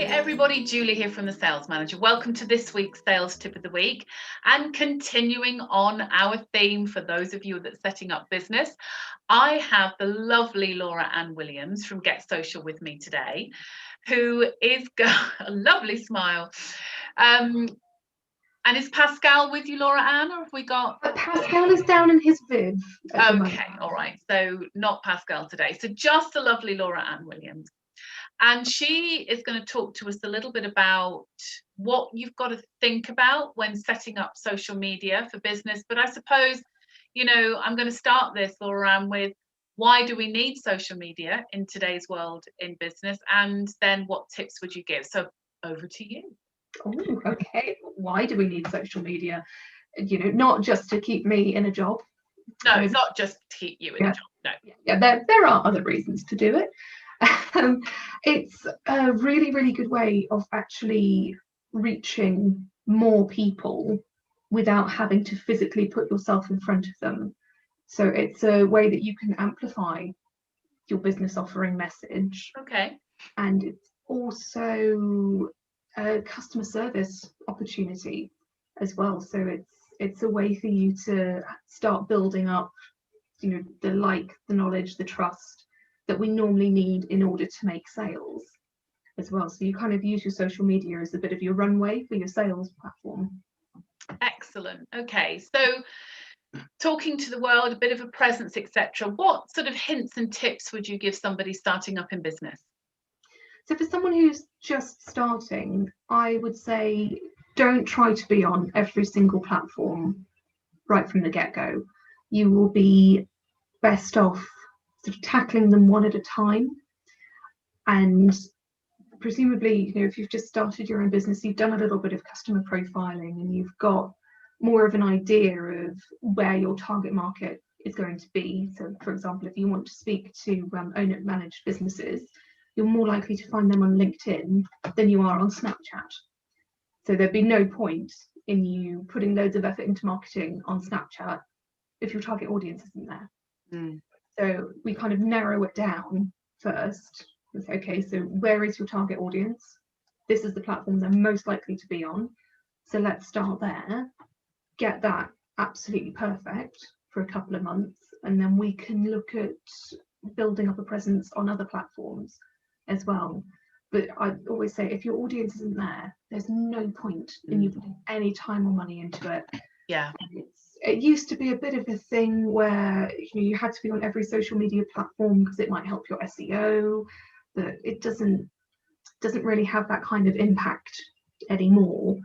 everybody, Julie here from The Sales Manager. Welcome to this week's Sales Tip of the Week, and continuing on our theme for those of you that's setting up business, I have the lovely Laura Ann Williams from Get Social with me today, who is got a lovely smile. And is Pascal with you, Laura Ann, or have we got... Pascal is down in his viv. Okay, all right, so not Pascal today. So just the lovely Laura Ann Williams. And she is going to talk to us a little bit about what you've got to think about when setting up social media for business. But I suppose, you know, I'm going to start this, Laura, with why do we need social media in today's world in business? And then what tips would you give? So over to you. Oh, okay. Why do we need social media? You know, not just to keep me in a job. No, it's not just to keep you in a job. No. Yeah, there are other reasons to do it. It's a really, really good way of actually reaching more people without having to physically put yourself in front of them. So it's a way that you can amplify your business offering message. Okay. And it's also a customer service opportunity as well. So it's a way for you to start building up, you know, the knowledge, the trust that we normally need in order to make sales as well. So you kind of use your social media as a bit of your runway for your sales platform. Excellent. Okay, so talking to the world, a bit of a presence, etc. What sort of hints and tips would you give somebody starting up in business? So for someone who's just starting, I would say don't try to be on every single platform right from the get-go. You will be best off sort of tackling them one at a time. And presumably, you know, if you've just started your own business, you've done a little bit of customer profiling and you've got more of an idea of where your target market is going to be. So for example, if you want to speak to owner managed businesses, you're more likely to find them on LinkedIn than you are on Snapchat. So there'd be no point in you putting loads of effort into marketing on Snapchat if your target audience isn't there. So we kind of narrow it down first. Okay, so where is your target audience? This is the platform they're most likely to be on. So let's start there, get that absolutely perfect for a couple of months, and then we can look at building up a presence on other platforms as well. But I always say, if your audience isn't there, there's no point in you putting any time or money into it. Yeah. It used to be a bit of a thing where, you know, you had to be on every social media platform because it might help your SEO, but it doesn't really have that kind of impact anymore.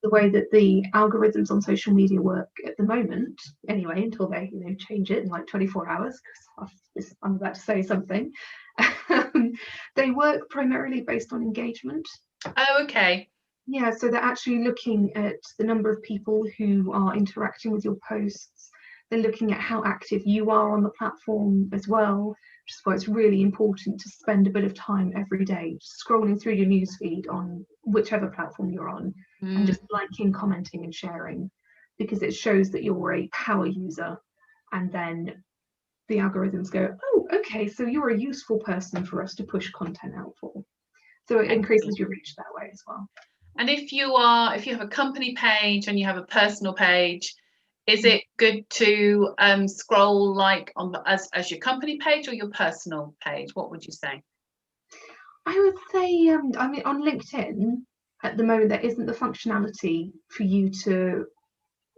The way that the algorithms on social media work at the moment, anyway, until they, you know, change it in like 24 hours, because I'm about to say something. They work primarily based on engagement. Oh, okay. Yeah, so they're actually looking at the number of people who are interacting with your posts. They're looking at how active you are on the platform as well, which is why it's really important to spend a bit of time every day scrolling through your newsfeed on whichever platform you're on, and just liking, commenting and sharing, because it shows that you're a power user. And then the algorithms go, oh, okay, so you're a useful person for us to push content out for. So it increases your reach that way as well. And if you have a company page and you have a personal page, is it good to scroll like on as your company page or your personal page? What would you say? I would say, I mean, on LinkedIn at the moment, there isn't the functionality for you to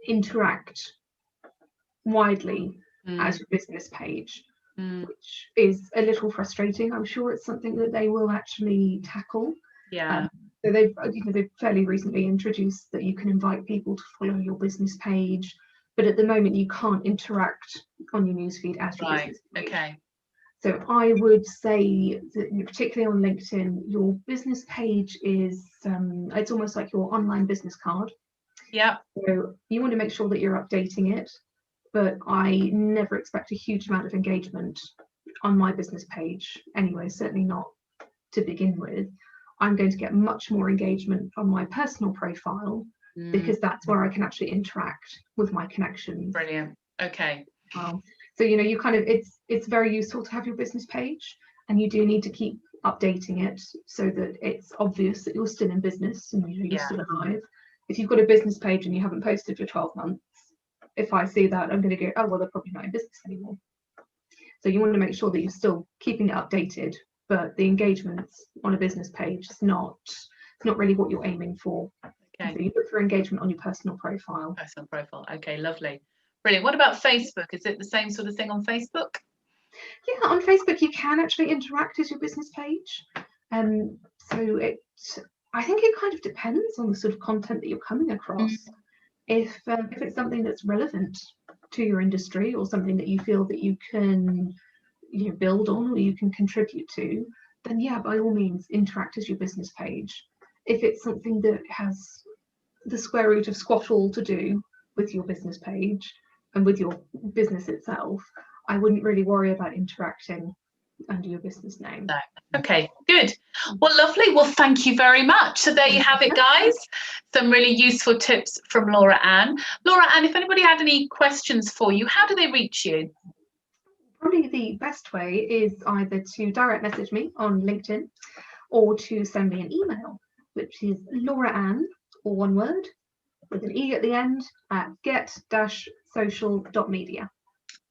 interact widely as your business page, which is a little frustrating. I'm sure it's something that they will actually tackle. Yeah. So they've fairly recently introduced that you can invite people to follow your business page, but at the moment you can't interact on your newsfeed as your business page. Okay. So I would say that, particularly on LinkedIn, your business page is it's almost like your online business card. Yeah. So you want to make sure that you're updating it, but I never expect a huge amount of engagement on my business page anyway, certainly not to begin with. I'm going to get much more engagement on my personal profile because that's where I can actually interact with my connections. Brilliant. Okay. So, you know, you kind of, it's very useful to have your business page, and you do need to keep updating it so that it's obvious that you're still in business and you're Yeah. still alive. If you've got a business page and you haven't posted for 12 months, if I see that, I'm going to go, oh, well, they're probably not in business anymore. So you want to make sure that you're still keeping it updated, but the engagement on a business page is not really what you're aiming for. Okay. So you look for engagement on your personal profile. Personal profile. Okay, lovely. Brilliant. What about Facebook? Is it the same sort of thing on Facebook? Yeah, on Facebook you can actually interact as your business page. So I think it kind of depends on the sort of content that you're coming across. If it's something that's relevant to your industry or something that you feel that you can build on or you can contribute to, then yeah, by all means interact as your business page. If it's something that has the square root of squat all to do with your business page and with your business itself, I wouldn't really worry about interacting under your business name. No. Okay, good. Well, lovely. Well, thank you very much. So there you have it, guys. Some really useful tips from Laura Ann. Laura Ann, if anybody had any questions for you, how do they reach you? Probably the best way is either to direct message me on LinkedIn or to send me an email, which is Laura Ann, all one word, with an E at the end, at get-social.media.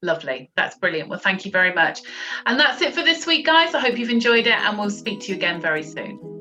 Lovely. That's brilliant. Well, thank you very much. And that's it for this week, guys. I hope you've enjoyed it, and we'll speak to you again very soon.